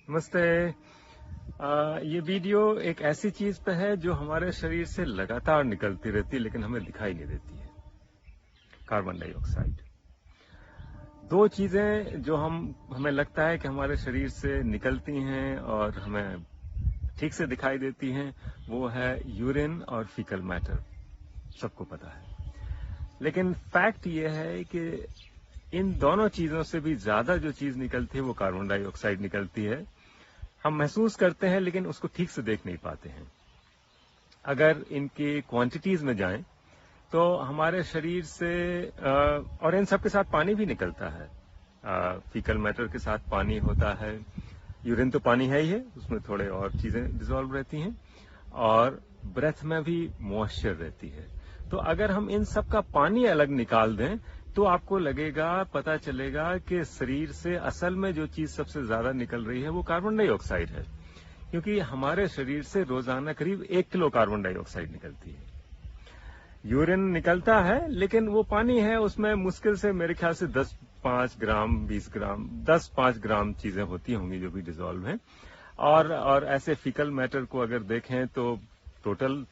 नमस्ते। ये वीडियो एक ऐसी चीज पे है जो हमारे शरीर से लगातार निकलती रहती है लेकिन हमें दिखाई नहीं देती है। Carbon dioxide. दो चीजें जो हमें लगता है कि हमारे शरीर से निकलती हैं और हमें ठीक से दिखाई देती हैं, वो है यूरिन और फीकल मैटर। सबको पता है, लेकिन फैक्ट ये है कि इन दोनों चीजों से भी ज्यादा जो चीज निकलती है वो कार्बन डाइऑक्साइड निकलती है। हम महसूस करते हैं लेकिन उसको ठीक से देख नहीं पाते हैं। अगर इनकी क्वांटिटीज में जाएं तो हमारे शरीर से और इन सब के साथ पानी भी निकलता है। फीकल मैटर के साथ पानी होता है, यूरिन तो पानी है ही है, उसमें थोड़े और चीजें डिसॉल्व रहती हैं, और ब्रेथ में भी मॉइस्चर रहती है। तो अगर हम इन सब का पानी अलग निकाल दें तो आपको लगेगा, पता चलेगा कि शरीर से असल में जो चीज सबसे ज्यादा निकल रही है वो कार्बन डाइऑक्साइड है, क्योंकि हमारे शरीर से रोजाना करीब 1 किलो कार्बन डाइऑक्साइड निकलती है। यूरिन निकलता है लेकिन वो पानी है, उसमें मुश्किल से मेरे ख्याल से 10-5 ग्राम 20 ग्राम 10-5 ग्राम चीजें होती होंगी जो भी डिसॉल्व हैं। और ऐसे फीकल मैटर को अगर देखें तो टोटल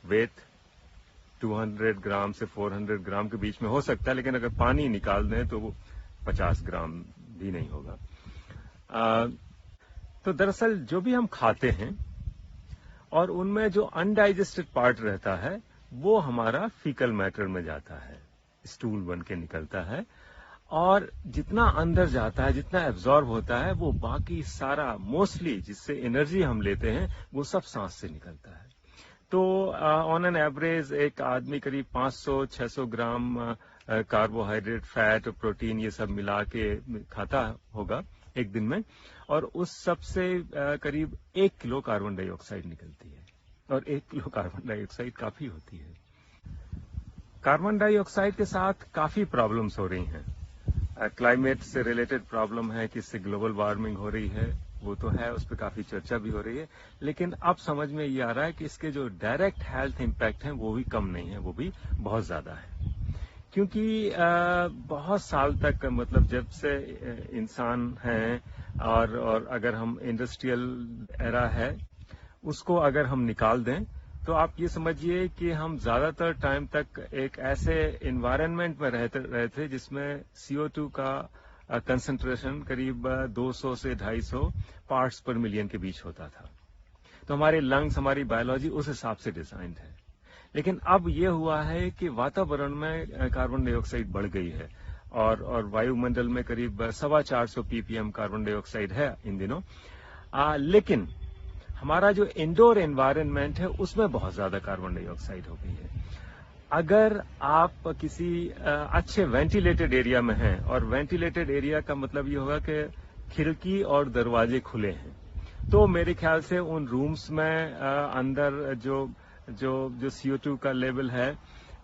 वेट 200 ग्राम से 400 ग्राम के बीच में हो सकता है, लेकिन अगर पानी निकाल दें तो वो 50 ग्राम भी नहीं होगा। तो दरअसल जो भी हम खाते हैं और उनमें जो अनडाइजेस्टेड पार्ट रहता है वो हमारा फीकल मैटर में जाता है, स्टूल बन के निकलता है, और जितना अंदर जाता है, जितना एब्जॉर्ब होता है, वो बाकी सारा मोस्टली जिससे एनर्जी हम लेते हैं वो सब सांस से निकलता है। तो ऑन एन एवरेज एक आदमी करीब 500-600 ग्राम कार्बोहाइड्रेट, फैट और प्रोटीन ये सब मिला के खाता होगा एक दिन में, और उस सब से करीब 1 किलो कार्बन डाइऑक्साइड निकलती है, और 1 किलो कार्बन डाइऑक्साइड काफी होती है। कार्बन डाइऑक्साइड के साथ काफी प्रॉब्लम्स हो रही हैं। क्लाइमेट से रिलेटेड प्रॉब्लम है कि इससे ग्लोबल वार्मिंग हो रही है, वो तो है, उस पर काफी चर्चा भी हो रही है, लेकिन अब समझ में ये आ रहा है कि इसके जो डायरेक्ट हेल्थ इम्पैक्ट हैं वो भी कम नहीं है, वो भी बहुत ज्यादा है। क्योंकि बहुत साल तक, मतलब जब से इंसान है, और अगर हम इंडस्ट्रियल एरा है उसको अगर हम निकाल दें तो आप ये समझिए कि हम ज्यादातर टाइम तक एक ऐसे एनवायरनमेंट में रहे थे जिसमें CO2 का कंसंट्रेशन करीब 200 से 250 पार्ट्स पर मिलियन के बीच होता था। तो हमारे लंग्स, हमारी बायोलॉजी उस हिसाब से डिजाइंड है। लेकिन अब ये हुआ है कि वातावरण में कार्बन डाइऑक्साइड बढ़ गई है, और वायुमंडल में करीब 450 ppm कार्बन डाइऑक्साइड है इन दिनों। लेकिन हमारा जो इंडोर एनवायरनमेंट है उसमें बहुत ज्यादा कार्बन डाइऑक्साइड हो गई है। अगर आप किसी अच्छे वेंटिलेटेड एरिया में हैं, और वेंटिलेटेड एरिया का मतलब ये होगा कि खिड़की और दरवाजे खुले हैं, तो मेरे ख्याल से उन रूम्स में अंदर जो CO2 का लेवल है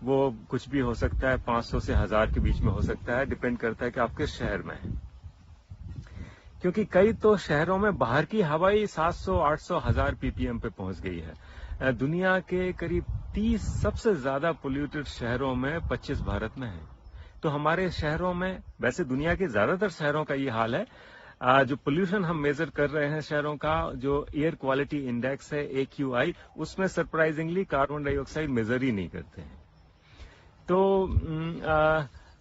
वो कुछ भी हो सकता है, 500 से 1000 के बीच में हो सकता है, डिपेंड करता है कि आप किस शहर में हैं। क्योंकि कई तो शहरों में बाहर की हवा ही 700, 800, 1000 ppm पे पहुंच गई है। दुनिया के करीब 30 सबसे ज्यादा पोल्यूटेड शहरों में 25 भारत में है। तो हमारे शहरों में, वैसे दुनिया के ज्यादातर शहरों का ये हाल है। जो पोल्यूशन हम मेजर कर रहे हैं शहरों का, जो एयर क्वालिटी इंडेक्स है AQI, उसमें सरप्राइजिंगली कार्बन डाइऑक्साइड मेजर ही नहीं करते हैं। तो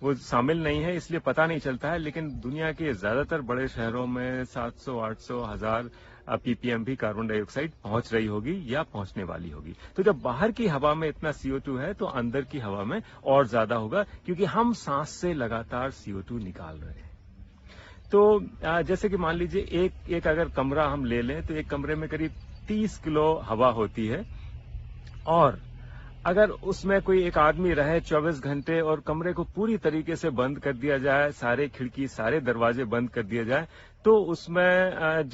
वो शामिल नहीं है, इसलिए पता नहीं चलता है, लेकिन दुनिया के ज्यादातर बड़े शहरों में 700, 800, 1000 ppm भी कार्बन डाइऑक्साइड पहुंच रही होगी या पहुंचने वाली होगी। तो जब बाहर की हवा में इतना CO2 है तो अंदर की हवा में और ज्यादा होगा, क्योंकि हम सांस से लगातार CO2 निकाल रहे हैं। तो जैसे कि मान लीजिए एक अगर कमरा हम ले लें तो एक कमरे में करीब 30 किलो हवा होती है, और अगर उसमें कोई एक आदमी रहे 24 घंटे और कमरे को पूरी तरीके से बंद कर दिया जाए, सारे खिड़की, सारे दरवाजे बंद कर दिया जाए, तो उसमें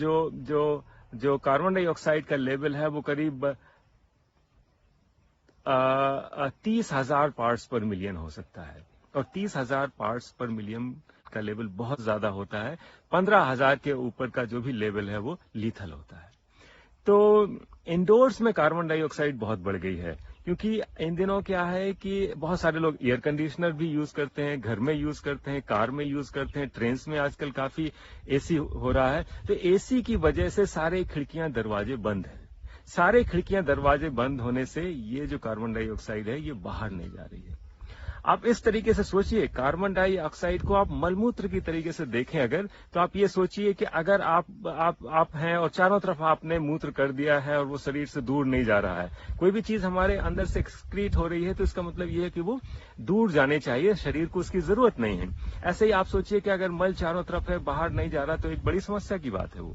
जो कार्बन डाइऑक्साइड का लेवल है वो करीब 30,000 पार्ट्स पर मिलियन हो सकता है, और 30,000 पार्ट्स पर मिलियन का लेवल बहुत ज्यादा होता है। 15,000 के ऊपर का जो भी लेवल है वो लीथल होता है। तो इंडोर्स में कार्बन डाइऑक्साइड बहुत बढ़ गई है, क्योंकि इन दिनों क्या है कि बहुत सारे लोग एयर कंडीशनर भी यूज करते हैं, घर में यूज करते हैं, कार में यूज करते हैं, ट्रेन में आजकल काफी एसी हो रहा है। तो एसी की वजह से सारे खिड़कियां दरवाजे बंद हैं। सारे खिड़कियां दरवाजे बंद होने से ये जो कार्बन डाइऑक्साइड है ये बाहर नहीं जा रही है। आप इस तरीके से सोचिए, कार्बन डाइऑक्साइड को आप मलमूत्र की तरीके से देखें अगर, तो आप ये सोचिए कि अगर आप हैं और चारों तरफ आपने मूत्र कर दिया है और वो शरीर से दूर नहीं जा रहा है, कोई भी चीज हमारे अंदर से एक्सक्रीट हो रही है, तो इसका मतलब ये है कि वो दूर जाने चाहिए, शरीर को उसकी जरूरत नहीं है। ऐसे ही आप सोचिए कि अगर मल चारों तरफ है, बाहर नहीं जा रहा, तो एक बड़ी समस्या की बात है वो।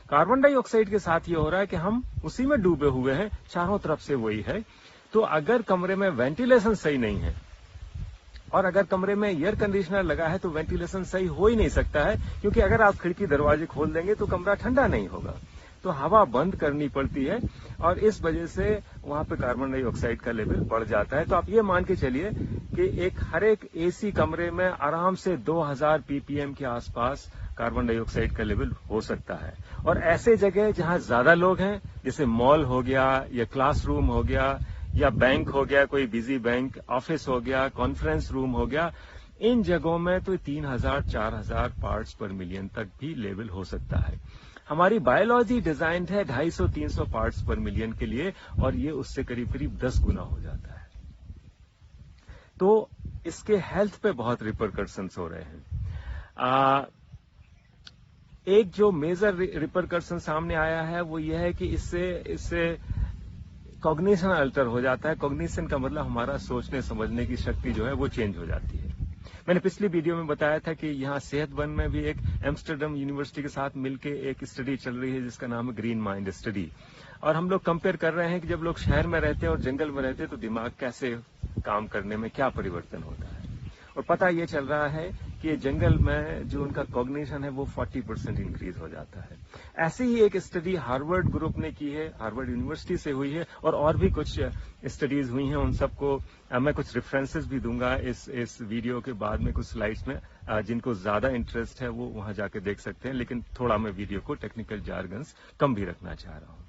कार्बन डाइऑक्साइड के साथ ये हो रहा है कि हम उसी में डूबे हुए हैं, चारों तरफ से वही है। तो अगर कमरे में वेंटिलेशन सही नहीं है और अगर कमरे में एयर कंडीशनर लगा है तो वेंटिलेशन सही हो ही नहीं सकता है, क्योंकि अगर आप खिड़की दरवाजे खोल देंगे तो कमरा ठंडा नहीं होगा, तो हवा बंद करनी पड़ती है और इस वजह से वहां पे कार्बन डाइऑक्साइड का लेवल बढ़ जाता है। तो आप ये मान के चलिए कि हर एक एसी कमरे में आराम से 2000 पीपीएम के आसपास कार्बन डाइऑक्साइड का लेवल हो सकता है। और ऐसे जगह जहां ज्यादा लोग हैं, जैसे मॉल हो गया या क्लासरूम हो गया या बैंक हो गया, कोई बिजी बैंक, ऑफिस हो गया, कॉन्फ्रेंस रूम हो गया, इन जगहों में तो 3000-4000 पार्ट्स पर मिलियन तक भी लेवल हो सकता है। हमारी बायोलॉजी डिजाइन्ड है 250-300 पार्ट्स पर मिलियन के लिए, और ये उससे करीब करीब 10 गुना हो जाता है। तो इसके हेल्थ पे बहुत रिपरकशंस हो रहे हैं। एक जो मेजर रिपरकशन सामने आया है वो ये है कि इससे कॉग्निशन अल्टर हो जाता है। कॉग्निशन का मतलब हमारा सोचने समझने की शक्ति जो है वो चेंज हो जाती है। मैंने पिछली वीडियो में बताया था कि यहाँ सेहत वन में भी एक एम्स्टर्डम यूनिवर्सिटी के साथ मिलकर एक स्टडी चल रही है जिसका नाम है ग्रीन माइंड स्टडी, और हम लोग कंपेयर कर रहे हैं कि जब लोग शहर में रहते हैं और जंगल में रहते हैं तो दिमाग कैसे काम करने में क्या परिवर्तन होता है। और पता ये चल रहा है कि जंगल में जो उनका कॉग्निशन है वो 40% इंक्रीज हो जाता है। ऐसी ही एक स्टडी हार्वर्ड ग्रुप ने की है, हार्वर्ड यूनिवर्सिटी से हुई है, और भी कुछ स्टडीज हुई हैं। उन सबको मैं कुछ रेफरेंसेस भी दूंगा इस वीडियो के बाद में कुछ स्लाइड्स में, जिनको ज्यादा इंटरेस्ट है वो वहां जाके देख सकते हैं, लेकिन थोड़ा मैं वीडियो को टेक्निकल जार्गन्स कम भी रखना चाह रहा हूं।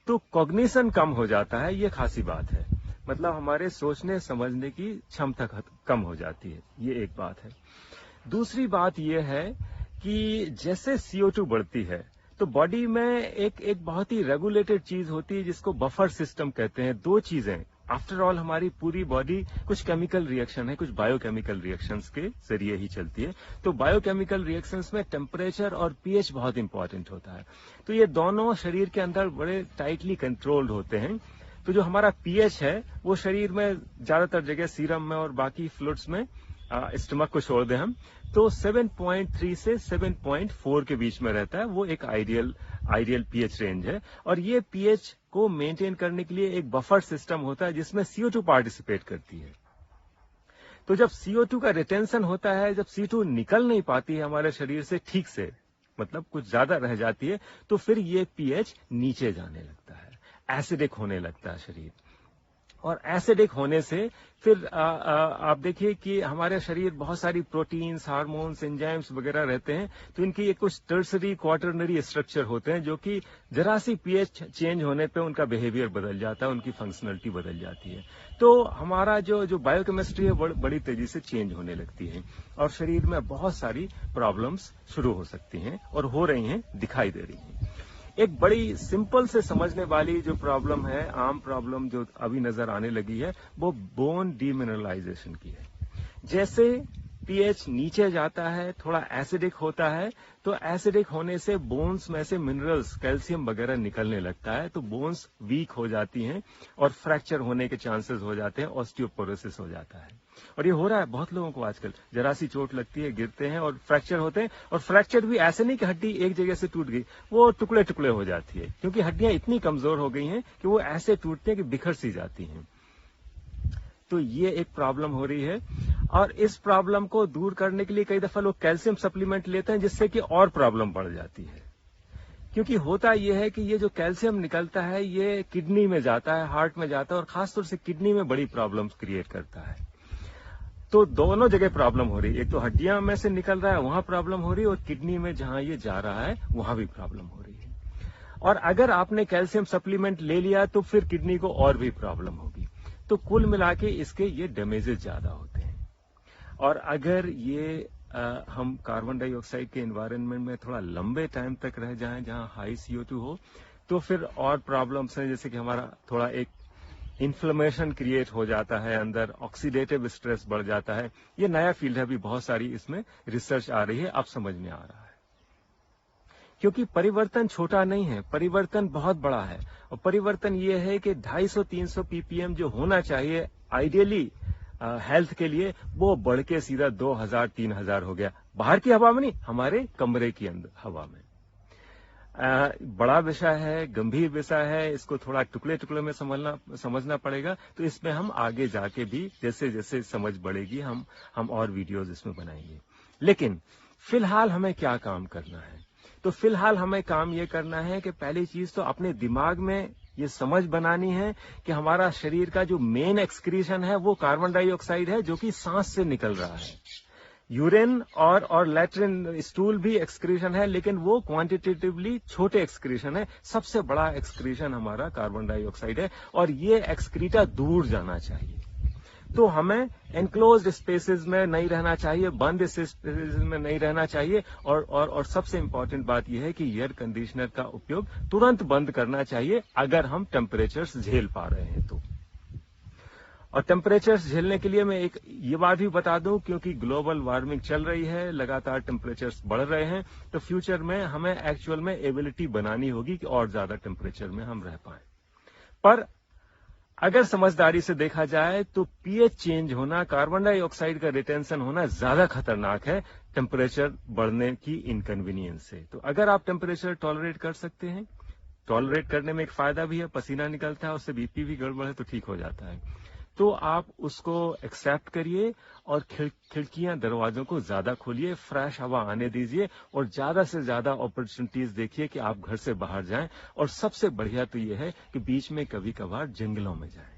तो कॉग्निशन कम हो जाता है, ये खासी बात है, मतलब हमारे सोचने समझने की क्षमता कम हो जाती है, ये एक बात है। दूसरी बात यह है कि जैसे CO2 बढ़ती है तो बॉडी में एक बहुत ही रेगुलेटेड चीज होती है जिसको बफर सिस्टम कहते हैं। दो चीजें, आफ्टर ऑल हमारी पूरी बॉडी कुछ केमिकल रिएक्शन है, कुछ बायोकेमिकल रिएक्शंस के जरिए ही चलती है। तो बायोकेमिकल रिएक्शंस में टेम्परेचर और पीएच बहुत इंपॉर्टेंट होता है। तो ये दोनों शरीर के अंदर बड़े टाइटली कंट्रोल्ड होते हैं। तो जो हमारा पीएच है वो शरीर में ज्यादातर जगह सीरम में और बाकी फ्लूइड्स में, स्टमक को छोड़ दें हम, तो 7.3 से 7.4 के बीच में रहता है। वो एक आइडियल पीएच रेंज है, और ये पीएच को मेंटेन करने के लिए एक बफर सिस्टम होता है जिसमें CO2 पार्टिसिपेट करती है। तो जब CO2 का रिटेंशन होता है, जब CO2 निकल नहीं पाती है हमारे शरीर से ठीक से, मतलब कुछ ज्यादा रह जाती है, तो फिर ये पीएच नीचे जाने लगता है, एसिडिक होने लगता है शरीर। और एसिडिक होने से फिर आप देखिए कि हमारे शरीर बहुत सारी प्रोटीन्स, हार्मोन्स, एंजाइम्स वगैरह रहते हैं, तो इनकी एक कुछ टर्सरी क्वाटरनरी स्ट्रक्चर होते हैं जो कि जरा सी पीएच चेंज होने पे उनका बिहेवियर बदल जाता है, उनकी फंक्शनलिटी बदल जाती है। तो हमारा जो बायोकेमिस्ट्री है बड़ी तेजी से चेंज होने लगती है और शरीर में बहुत सारी प्रॉब्लम्स शुरू हो सकती हैं और हो रही हैं, दिखाई दे रही हैं। एक बड़ी सिंपल से समझने वाली जो प्रॉब्लम है, आम प्रॉब्लम जो अभी नजर आने लगी है, वो बोन डीमिनरलाइजेशन की है। जैसे पीएच नीचे जाता है, थोड़ा एसिडिक होता है, तो एसिडिक होने से बोन्स में से मिनरल्स, कैल्शियम वगैरह निकलने लगता है, तो बोन्स वीक हो जाती हैं और फ्रैक्चर होने के चांसेस हो जाते हैं, ऑस्टियोपोरोसिस हो जाता है। और ये हो रहा है बहुत लोगों को आजकल, जरा सी चोट लगती है, गिरते हैं और फ्रैक्चर होते हैं। और फ्रैक्चर भी ऐसे नहीं कि हड्डी एक जगह से टूट गई, वो टुकड़े टुकड़े हो जाती है, क्योंकि हड्डियां इतनी कमजोर हो गई हैं कि वो ऐसे टूटते हैं कि बिखर सी जाती हैं। तो ये एक प्रॉब्लम हो रही है, और इस प्रॉब्लम को दूर करने के लिए कई दफा लोग कैल्शियम सप्लीमेंट लेते हैं, जिससे कि और प्रॉब्लम बढ़ जाती है। क्योंकि होता यह है कि ये जो कैल्शियम निकलता है ये किडनी में जाता है, हार्ट में जाता है, और खासतौर से किडनी में बड़ी प्रॉब्लम्स क्रिएट करता है। तो दोनों जगह प्रॉब्लम हो रही है, एक तो हड्डियां में से निकल रहा है, वहां प्रॉब्लम हो रही है, और किडनी में जहां ये जा रहा है वहां भी प्रॉब्लम हो रही है। और अगर आपने कैल्शियम सप्लीमेंट ले लिया तो फिर किडनी को और भी प्रॉब्लम होगी। तो कुल मिला के इसके ये डैमेजेस ज्यादा होते हैं। और अगर ये हम कार्बन डाइऑक्साइड के एनवायरनमेंट में थोड़ा लंबे टाइम तक रह जाएं जहां हाई CO2 हो, तो फिर और प्रॉब्लम्स हैं, जैसे कि हमारा थोड़ा एक इन्फ्लेमेशन क्रिएट हो जाता है अंदर, ऑक्सीडेटिव स्ट्रेस बढ़ जाता है। ये नया फील्ड है, अभी बहुत सारी इसमें रिसर्च आ रही है, अब समझ में आ रहा है। क्योंकि परिवर्तन छोटा नहीं है, परिवर्तन बहुत बड़ा है। और परिवर्तन ये है कि 250-300 ppm जो होना चाहिए आइडियली हेल्थ के लिए, वो बढ़ के सीधा 2000-3000 हो गया। बाहर की हवा में नहीं, हमारे कमरे की अंदर हवा में। बड़ा विषय है, गंभीर विषय है, इसको थोड़ा टुकड़े टुकड़े में समझना पड़ेगा। तो इसमें हम आगे जाके भी जैसे जैसे समझ बढ़ेगी हम और वीडियोज इसमें बनाएंगे। लेकिन फिलहाल हमें क्या काम करना है? तो फिलहाल हमें काम ये करना है कि पहली चीज तो अपने दिमाग में ये समझ बनानी है कि हमारा शरीर का जो मेन एक्सक्रीशन है वो कार्बन डाइऑक्साइड है, जो कि सांस से निकल रहा है। यूरिन और लैट्रिन स्टूल भी एक्सक्रीशन है, लेकिन वो क्वांटिटेटिवली छोटे एक्सक्रीशन है। सबसे बड़ा एक्सक्रीशन हमारा कार्बन डाइऑक्साइड है, और ये एक्सक्रीटा दूर जाना चाहिए। तो हमें एनक्लोज्ड स्पेसेस में नहीं रहना चाहिए, बंद स्पेसेस में नहीं रहना चाहिए। और सबसे इंपॉर्टेंट बात यह है कि एयर कंडीशनर का उपयोग तुरंत बंद करना चाहिए अगर हम टेम्परेचर्स झेल पा रहे हैं तो। और टेम्परेचर्स झेलने के लिए मैं एक ये बात भी बता दूं, क्योंकि ग्लोबल वार्मिंग चल रही है, लगातार टेम्परेचर्स बढ़ रहे हैं, तो फ्यूचर में हमें एक्चुअल में एबिलिटी बनानी होगी कि और ज्यादा टेम्परेचर में हम रह पाएं। पर अगर समझदारी से देखा जाए तो pH चेंज होना, कार्बन डाइऑक्साइड का रिटेंशन होना ज्यादा खतरनाक है टेम्परेचर बढ़ने की इनकन्वीनियंस से। तो अगर आप टेम्परेचर टॉलरेट कर सकते हैं, टॉलरेट करने में एक फायदा भी है, पसीना निकलता है, उससे बीपी भी गड़बड़ है तो ठीक हो जाता है, तो आप उसको एक्सेप्ट करिए और खिड़कियां दरवाजों को ज्यादा खोलिए, फ्रेश हवा आने दीजिए, और ज्यादा से ज्यादा अपॉर्चुनिटीज देखिए कि आप घर से बाहर जाएं। और सबसे बढ़िया तो यह है कि बीच में कभी कभार जंगलों में जाएं।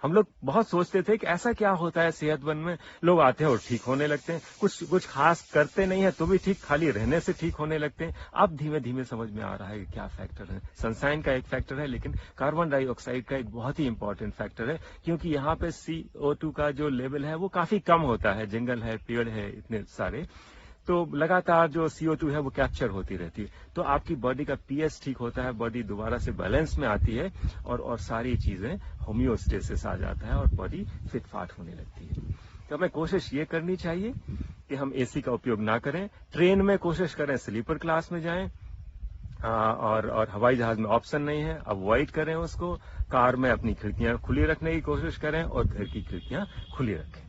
हम लोग बहुत सोचते थे कि ऐसा क्या होता है सेहतमंद में, लोग आते हैं और ठीक होने लगते हैं, कुछ खास करते नहीं है तो भी ठीक, खाली रहने से ठीक होने लगते हैं। अब धीमे धीमे समझ में आ रहा है कि क्या फैक्टर है। सनशाइन का एक फैक्टर है, लेकिन कार्बन डाइऑक्साइड का एक बहुत ही इंपॉर्टेंट फैक्टर है, क्योंकि यहाँ पे CO2 का जो लेवल है वो काफी कम होता है, जंगल है, पेड़ है इतने सारे, तो लगातार जो CO2 है वो कैप्चर होती रहती है। तो आपकी बॉडी का pH ठीक होता है, बॉडी दोबारा से बैलेंस में आती है, और सारी चीजें होम्योस्टेसिस आ जाता है और बॉडी फिट फाट होने लगती है। तो हमें कोशिश ये करनी चाहिए कि हम AC का उपयोग ना करें, ट्रेन में कोशिश करें स्लीपर क्लास में जाएं, और हवाई जहाज में ऑप्शन नहीं है, अवॉइड करें उसको। कार में अपनी खिड़कियां खुली रखने की कोशिश करें और घर की खिड़कियां खुली रखें।